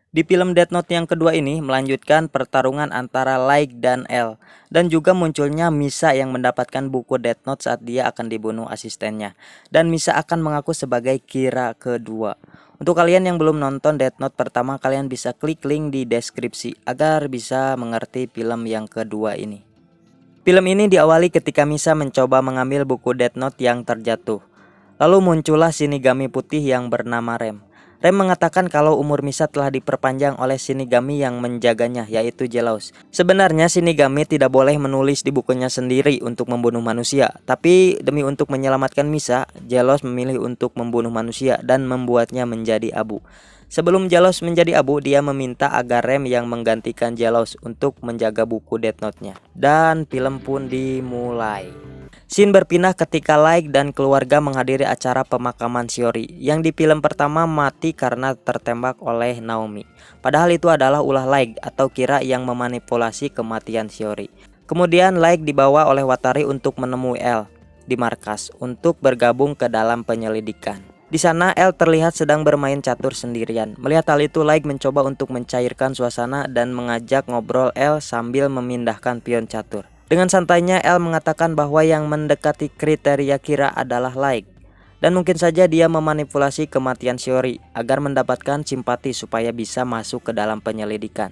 Di film Death Note yang kedua ini melanjutkan pertarungan antara Light dan L, dan juga munculnya Misa yang mendapatkan buku Death Note saat dia akan dibunuh asistennya, dan Misa akan mengaku sebagai Kira kedua. Untuk kalian yang belum nonton Death Note pertama, kalian bisa klik link di deskripsi agar bisa mengerti film yang kedua ini. Film ini diawali ketika Misa mencoba mengambil buku Death Note yang terjatuh. Lalu muncullah Shinigami putih yang bernama Rem. Rem mengatakan kalau umur Misa telah diperpanjang oleh Shinigami yang menjaganya, yaitu Jealous. Sebenarnya Shinigami tidak boleh menulis di bukunya sendiri untuk membunuh manusia, tapi demi untuk menyelamatkan Misa, Jealous memilih untuk membunuh manusia dan membuatnya menjadi abu. Sebelum Jealous menjadi abu, dia meminta agar Rem yang menggantikan Jealous untuk menjaga buku Death Note-nya. Dan film pun dimulai. Scene berpindah ketika Light dan keluarga menghadiri acara pemakaman Shiori yang di film pertama mati karena tertembak oleh Naomi. Padahal itu adalah ulah Light atau Kira yang memanipulasi kematian Shiori. Kemudian Light dibawa oleh Watari untuk menemui L di markas untuk bergabung ke dalam penyelidikan. Di sana L terlihat sedang bermain catur sendirian. Melihat hal itu, Light mencoba untuk mencairkan suasana dan mengajak ngobrol L sambil memindahkan pion catur. Dengan santainya L mengatakan bahwa yang mendekati kriteria Kira adalah Light, dan mungkin saja dia memanipulasi kematian Shiori agar mendapatkan simpati supaya bisa masuk ke dalam penyelidikan.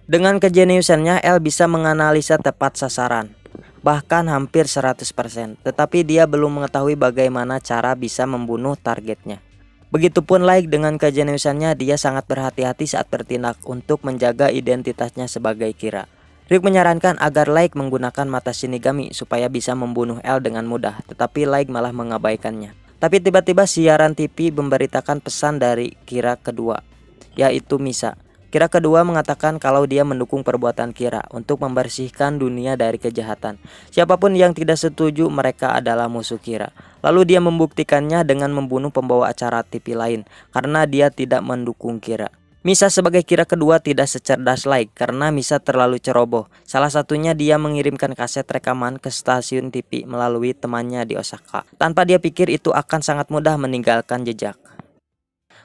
Dengan kejeniusannya L bisa menganalisa tepat sasaran, bahkan hampir 100%, tetapi dia belum mengetahui bagaimana cara bisa membunuh targetnya. Begitupun Light, dengan kejeniusannya dia sangat berhati-hati saat bertindak untuk menjaga identitasnya sebagai Kira. Ryuk menyarankan agar Light menggunakan mata Shinigami supaya bisa membunuh L dengan mudah, tetapi Light malah mengabaikannya. Tapi tiba-tiba siaran TV memberitakan pesan dari Kira kedua, yaitu Misa. Kira kedua mengatakan kalau dia mendukung perbuatan Kira untuk membersihkan dunia dari kejahatan. Siapapun yang tidak setuju, mereka adalah musuh Kira. Lalu dia membuktikannya dengan membunuh pembawa acara TV lain karena dia tidak mendukung Kira. Misa sebagai Kira kedua tidak secerdas Light karena Misa terlalu ceroboh. Salah satunya dia mengirimkan kaset rekaman ke stasiun TV melalui temannya di Osaka, tanpa dia pikir itu akan sangat mudah meninggalkan jejak.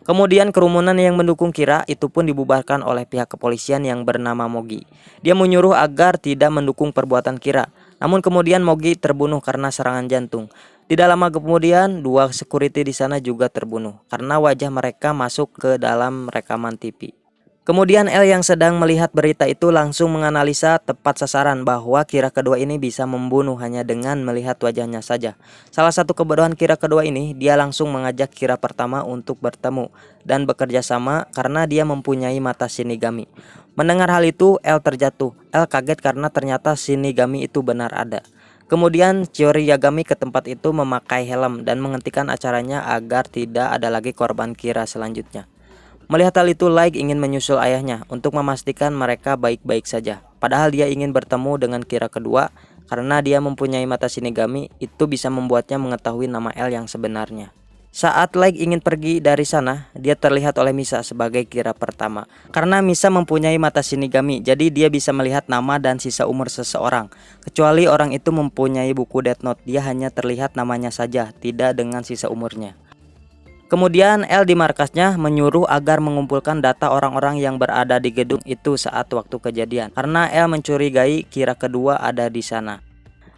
Kemudian kerumunan yang mendukung Kira itu pun dibubarkan oleh pihak kepolisian yang bernama Mogi. Dia menyuruh agar tidak mendukung perbuatan Kira. Namun kemudian Mogi terbunuh karena serangan jantung. Tidak lama kemudian, dua security di sana juga terbunuh karena wajah mereka masuk ke dalam rekaman TV. Kemudian L yang sedang melihat berita itu langsung menganalisa tepat sasaran bahwa Kira kedua ini bisa membunuh hanya dengan melihat wajahnya saja. Salah satu kebodohan Kira kedua ini, dia langsung mengajak Kira pertama untuk bertemu dan bekerja sama karena dia mempunyai mata Shinigami. Mendengar hal itu, L terjatuh. L kaget karena ternyata Shinigami itu benar ada. Kemudian Shiori Yagami ke tempat itu memakai helm dan menghentikan acaranya agar tidak ada lagi korban Kira selanjutnya. Melihat hal itu, Light ingin menyusul ayahnya untuk memastikan mereka baik-baik saja. Padahal dia ingin bertemu dengan Kira kedua karena dia mempunyai mata Shinigami, itu bisa membuatnya mengetahui nama L yang sebenarnya. Saat Light ingin pergi dari sana, dia terlihat oleh Misa sebagai Kira pertama. Karena Misa mempunyai mata Shinigami, jadi dia bisa melihat nama dan sisa umur seseorang. Kecuali orang itu mempunyai buku Death Note, dia hanya terlihat namanya saja, tidak dengan sisa umurnya. Kemudian L di markasnya menyuruh agar mengumpulkan data orang-orang yang berada di gedung itu saat waktu kejadian, karena L mencurigai Kira kedua ada di sana.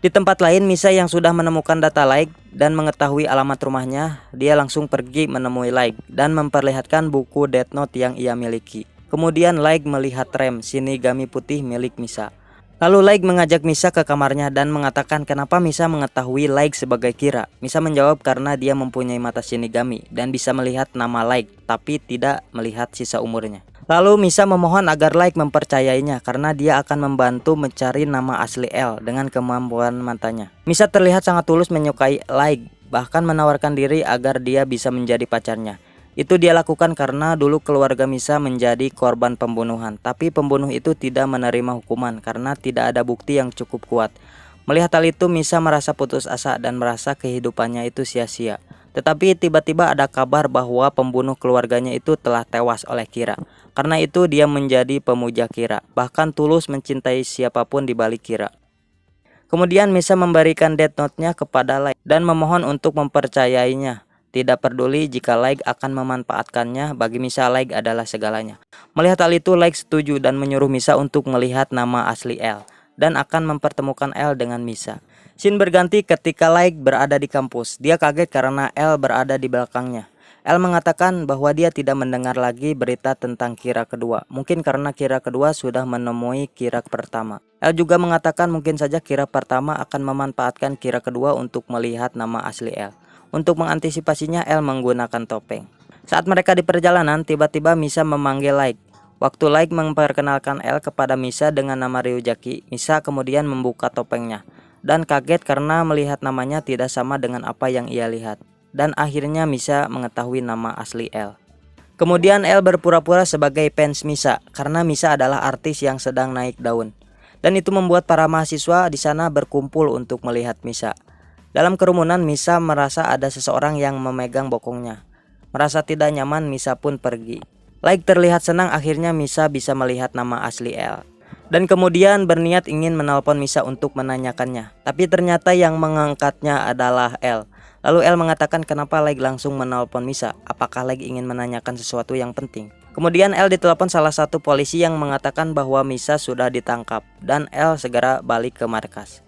Di tempat lain, Misa yang sudah menemukan data Light dan mengetahui alamat rumahnya, dia langsung pergi menemui Light dan memperlihatkan buku Death Note yang ia miliki. Kemudian Light melihat Rem, Shinigami putih milik Misa. Lalu Light mengajak Misa ke kamarnya dan mengatakan kenapa Misa mengetahui Light sebagai Kira. Misa menjawab karena dia mempunyai mata Shinigami dan bisa melihat nama Light, tapi tidak melihat sisa umurnya. Lalu Misa memohon agar Light mempercayainya karena dia akan membantu mencari nama asli L dengan kemampuan matanya. Misa terlihat sangat tulus menyukai Light, bahkan menawarkan diri agar dia bisa menjadi pacarnya. Itu dia lakukan karena dulu keluarga Misa menjadi korban pembunuhan, tapi pembunuh itu tidak menerima hukuman karena tidak ada bukti yang cukup kuat. Melihat hal itu, Misa merasa putus asa dan merasa kehidupannya itu sia-sia. Tetapi tiba-tiba ada kabar bahwa pembunuh keluarganya itu telah tewas oleh Kira. Karena itu dia menjadi pemuja Kira, bahkan tulus mencintai siapapun di balik Kira. Kemudian Misa memberikan Death Note-nya kepada Light dan memohon untuk mempercayainya. Tidak peduli jika Light akan memanfaatkannya, bagi Misa Light adalah segalanya. Melihat hal itu, Light setuju dan menyuruh Misa untuk melihat nama asli L dan akan mempertemukan L dengan Misa. Scene berganti ketika Light berada di kampus. Dia kaget karena L berada di belakangnya. L mengatakan bahwa dia tidak mendengar lagi berita tentang Kira kedua. Mungkin karena Kira kedua sudah menemui Kira pertama. L juga mengatakan mungkin saja Kira pertama akan memanfaatkan Kira kedua untuk melihat nama asli L. Untuk mengantisipasinya, L menggunakan topeng. Saat mereka di perjalanan, tiba-tiba Misa memanggil Light. Waktu Light memperkenalkan L kepada Misa dengan nama Ryujaki, Misa kemudian membuka topengnya dan kaget karena melihat namanya tidak sama dengan apa yang ia lihat. Dan akhirnya Misa mengetahui nama asli L. Kemudian L berpura-pura sebagai fans Misa karena Misa adalah artis yang sedang naik daun. Dan itu membuat para mahasiswa di sana berkumpul untuk melihat Misa. Dalam kerumunan, Misa merasa ada seseorang yang memegang bokongnya. Merasa tidak nyaman, Misa pun pergi. Light terlihat senang akhirnya Misa bisa melihat nama asli L. Dan kemudian berniat ingin menelpon Misa untuk menanyakannya. Tapi ternyata yang mengangkatnya adalah L. Lalu L mengatakan kenapa Light langsung menelpon Misa. Apakah Light ingin menanyakan sesuatu yang penting? Kemudian L ditelepon salah satu polisi yang mengatakan bahwa Misa sudah ditangkap. Dan L segera balik ke markas.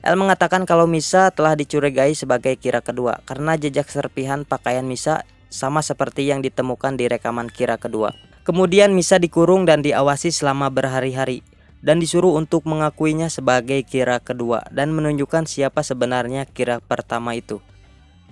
L mengatakan kalau Misa telah dicurigai sebagai Kira kedua karena jejak serpihan pakaian Misa sama seperti yang ditemukan di rekaman Kira kedua. Kemudian Misa dikurung dan diawasi selama berhari-hari dan disuruh untuk mengakuinya sebagai Kira kedua dan menunjukkan siapa sebenarnya Kira pertama itu.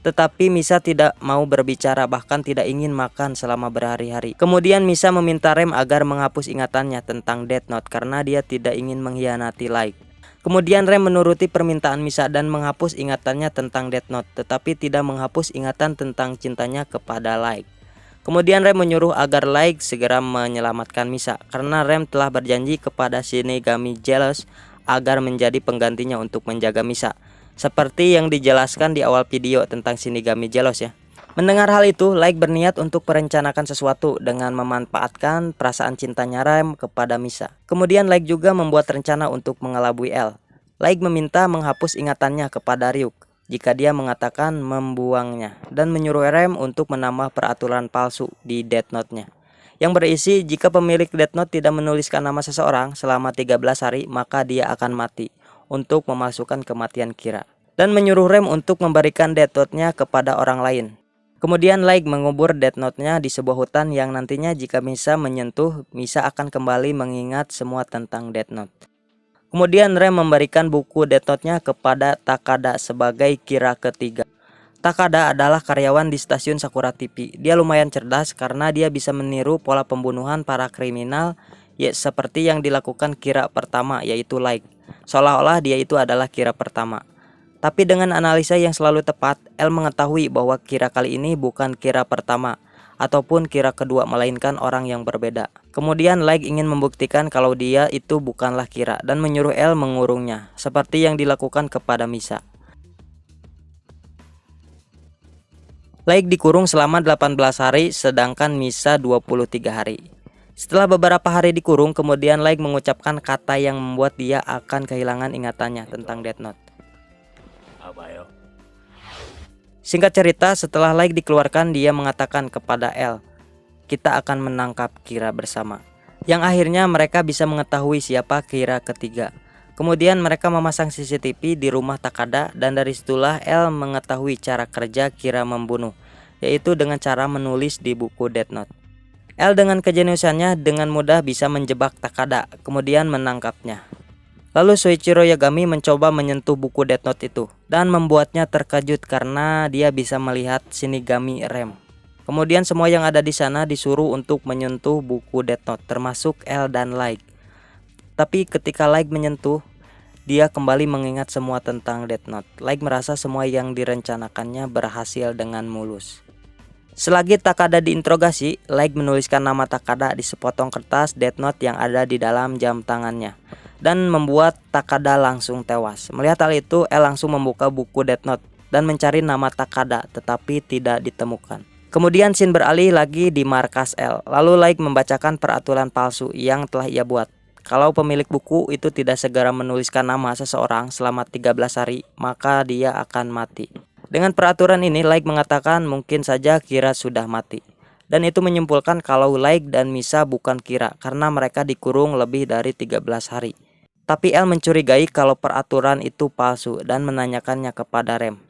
Tetapi Misa tidak mau berbicara, bahkan tidak ingin makan selama berhari-hari. Kemudian Misa meminta Rem agar menghapus ingatannya tentang Death Note karena dia tidak ingin mengkhianati Light. Kemudian Rem menuruti permintaan Misa dan menghapus ingatannya tentang Death Note, tetapi tidak menghapus ingatan tentang cintanya kepada Light. Kemudian Rem menyuruh agar Light segera menyelamatkan Misa karena Rem telah berjanji kepada Shinigami Jealous agar menjadi penggantinya untuk menjaga Misa. Seperti yang dijelaskan di awal video tentang Shinigami Jealous ya. Mendengar hal itu, Light berniat untuk merencanakan sesuatu dengan memanfaatkan perasaan cintanya Rem kepada Misa. Kemudian Light juga membuat rencana untuk mengelabui L. Light meminta menghapus ingatannya kepada Ryuk jika dia mengatakan membuangnya dan menyuruh Rem untuk menambah peraturan palsu di Death Note-nya yang berisi jika pemilik Death Note tidak menuliskan nama seseorang selama 13 hari maka dia akan mati untuk memasukkan kematian Kira dan menyuruh Rem untuk memberikan Death Note-nya kepada orang lain. Kemudian Light mengubur Death Note-nya di sebuah hutan yang nantinya jika Misa menyentuh, Misa akan kembali mengingat semua tentang Death Note. Kemudian Rem memberikan buku Death Note-nya kepada Takada sebagai Kira ketiga. Takada adalah karyawan di stasiun Sakura TV. Dia lumayan cerdas karena dia bisa meniru pola pembunuhan para kriminal seperti yang dilakukan Kira pertama yaitu Light. Seolah-olah dia itu adalah Kira pertama. Tapi dengan analisa yang selalu tepat, L mengetahui bahwa Kira kali ini bukan Kira pertama ataupun Kira kedua melainkan orang yang berbeda. Kemudian Light ingin membuktikan kalau dia itu bukanlah Kira dan menyuruh L mengurungnya seperti yang dilakukan kepada Misa. Light dikurung selama 18 hari sedangkan Misa 23 hari. Setelah beberapa hari dikurung, kemudian Light mengucapkan kata yang membuat dia akan kehilangan ingatannya tentang Death Note. Singkat cerita, setelah Light dikeluarkan, dia mengatakan kepada L, kita akan menangkap Kira bersama. Yang akhirnya mereka bisa mengetahui siapa Kira ketiga. Kemudian mereka memasang CCTV di rumah Takada dan dari situlah L mengetahui cara kerja Kira membunuh, yaitu dengan cara menulis di buku Death Note. L dengan kejeniusannya dengan mudah bisa menjebak Takada, kemudian menangkapnya. Lalu Soichiro Yagami mencoba menyentuh buku Death Note itu dan membuatnya terkejut karena dia bisa melihat Shinigami Rem. Kemudian semua yang ada di sana disuruh untuk menyentuh buku Death Note termasuk L dan Light. Tapi ketika Light menyentuh, dia kembali mengingat semua tentang Death Note. Light merasa semua yang direncanakannya berhasil dengan mulus. Selagi Takada diinterogasi, Light menuliskan nama Takada di sepotong kertas Death Note yang ada di dalam jam tangannya dan membuat Takada langsung tewas. Melihat hal itu, L langsung membuka buku Death Note dan mencari nama Takada tetapi tidak ditemukan. Kemudian scene beralih lagi di markas L. Lalu Light membacakan peraturan palsu yang telah ia buat. Kalau pemilik buku itu tidak segera menuliskan nama seseorang selama 13 hari, maka dia akan mati. Dengan peraturan ini, Light mengatakan mungkin saja Kira sudah mati. Dan itu menyimpulkan kalau Light dan Misa bukan Kira karena mereka dikurung lebih dari 13 hari. Tapi L mencurigai kalau peraturan itu palsu dan menanyakannya kepada Rem.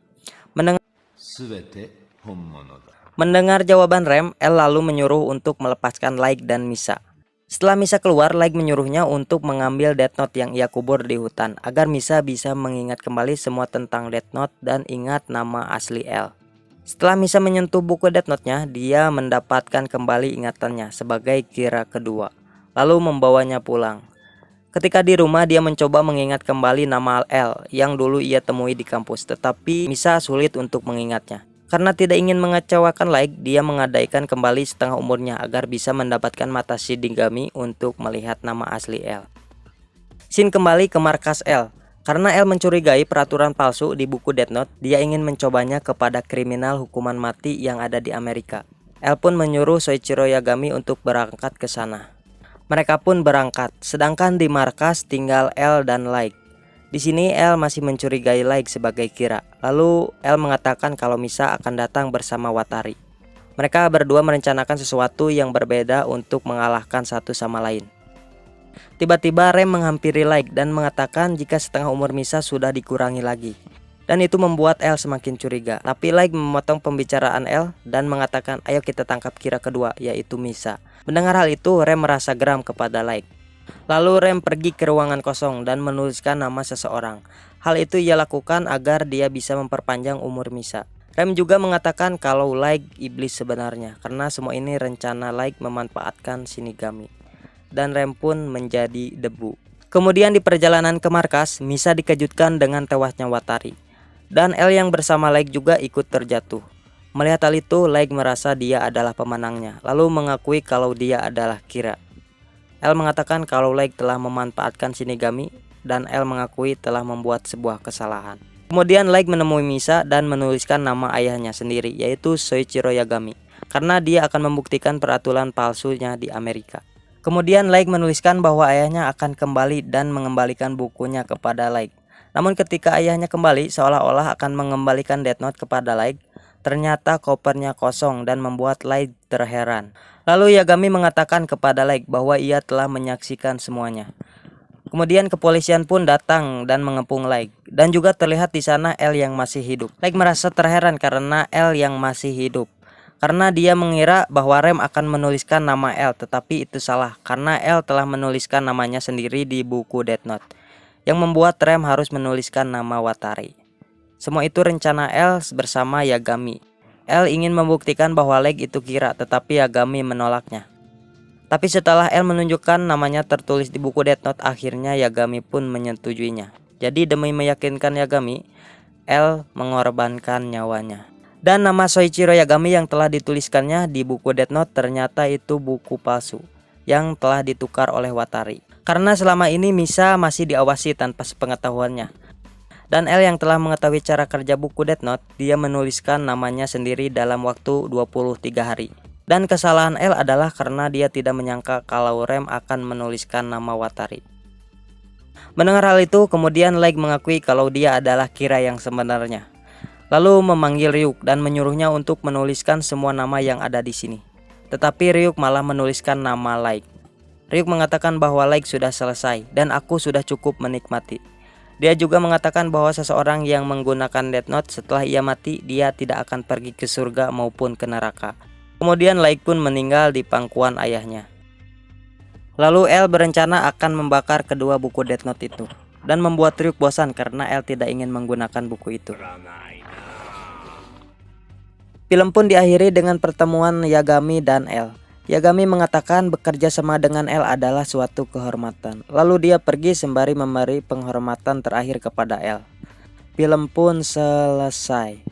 Mendengar jawaban Rem, L lalu menyuruh untuk melepaskan Light dan Misa. Setelah Misa keluar, Light menyuruhnya untuk mengambil Death Note yang ia kubur di hutan agar Misa bisa mengingat kembali semua tentang Death Note dan ingat nama asli L. Setelah Misa menyentuh buku Death Note-nya, dia mendapatkan kembali ingatannya sebagai Kira kedua, lalu membawanya pulang. Ketika di rumah, dia mencoba mengingat kembali nama L yang dulu ia temui di kampus, tetapi Misa sulit untuk mengingatnya. Karena tidak ingin mengecewakan Light, dia menggadaikan kembali setengah umurnya agar bisa mendapatkan mata Shinigami untuk melihat nama asli L. Shin kembali ke markas L. Karena L mencurigai peraturan palsu di buku Death Note, dia ingin mencobanya kepada kriminal hukuman mati yang ada di Amerika. L pun menyuruh Soichiro Yagami untuk berangkat ke sana. Mereka pun berangkat, sedangkan di markas tinggal L dan Light. Di sini L masih mencurigai Light sebagai Kira. Lalu L mengatakan kalau Misa akan datang bersama Watari. Mereka berdua merencanakan sesuatu yang berbeda untuk mengalahkan satu sama lain. Tiba-tiba Rem menghampiri Light dan mengatakan jika setengah umur Misa sudah dikurangi lagi. Dan itu membuat L semakin curiga. Tapi Light memotong pembicaraan L dan mengatakan ayo kita tangkap Kira kedua, yaitu Misa. Mendengar hal itu, Rem merasa geram kepada Light. Lalu Rem pergi ke ruangan kosong dan menuliskan nama seseorang. Hal itu ia lakukan agar dia bisa memperpanjang umur Misa. Rem juga mengatakan kalau Light iblis sebenarnya, karena semua ini rencana Light memanfaatkan Shinigami. Dan Rem pun menjadi debu. Kemudian di perjalanan ke markas, Misa dikejutkan dengan tewasnya Watari. Dan L yang bersama Light juga ikut terjatuh. Melihat hal itu, Light merasa dia adalah pemenangnya, lalu mengakui kalau dia adalah Kira. L mengatakan kalau Light telah memanfaatkan Shinigami dan L mengakui telah membuat sebuah kesalahan. Kemudian Light menemui Misa dan menuliskan nama ayahnya sendiri, yaitu Soichiro Yagami, karena dia akan membuktikan peraturan palsunya di Amerika. Kemudian Light menuliskan bahwa ayahnya akan kembali dan mengembalikan bukunya kepada Light. Namun ketika ayahnya kembali, seolah-olah akan mengembalikan Death Note kepada Light, ternyata kopernya kosong dan membuat Light terheran. Lalu Yagami mengatakan kepada Light bahwa ia telah menyaksikan semuanya. Kemudian kepolisian pun datang dan mengepung Light. Dan juga terlihat di sana L yang masih hidup. Light merasa terheran karena L yang masih hidup. Karena dia mengira bahwa Rem akan menuliskan nama L, tetapi itu salah. Karena L telah menuliskan namanya sendiri di buku Death Note. Yang membuat Rem harus menuliskan nama Watari. Semua itu rencana L bersama Yagami. L ingin membuktikan bahwa Light itu Kira, tetapi Yagami menolaknya. Tapi setelah L menunjukkan namanya tertulis di buku Death Note, akhirnya Yagami pun menyetujuinya. Jadi demi meyakinkan Yagami, L mengorbankan nyawanya. Dan nama Soichiro Yagami yang telah dituliskannya di buku Death Note ternyata itu buku palsu yang telah ditukar oleh Watari. Karena selama ini Misa masih diawasi tanpa sepengetahuannya. Dan L yang telah mengetahui cara kerja buku Death Note, dia menuliskan namanya sendiri dalam waktu 23 hari. Dan kesalahan L adalah karena dia tidak menyangka kalau Rem akan menuliskan nama Watari. Mendengar hal itu, kemudian Light mengakui kalau dia adalah Kira yang sebenarnya. Lalu memanggil Ryuk dan menyuruhnya untuk menuliskan semua nama yang ada di sini. Tetapi Ryuk malah menuliskan nama Light. Ryuk mengatakan bahwa Light sudah selesai dan aku sudah cukup menikmati. Dia juga mengatakan bahwa seseorang yang menggunakan Death Note setelah ia mati, dia tidak akan pergi ke surga maupun ke neraka. Kemudian Light pun meninggal di pangkuan ayahnya. Lalu L berencana akan membakar kedua buku Death Note itu dan membuat Ryuk bosan karena L tidak ingin menggunakan buku itu. Film pun diakhiri dengan pertemuan Yagami dan L. Yagami mengatakan bekerja sama dengan L adalah suatu kehormatan. Lalu dia pergi sembari memberi penghormatan terakhir kepada L. Film pun selesai.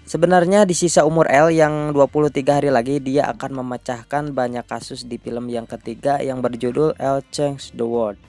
Sebenarnya di sisa umur L yang 23 hari lagi, dia akan memecahkan banyak kasus di film yang ketiga yang berjudul L Changes the World.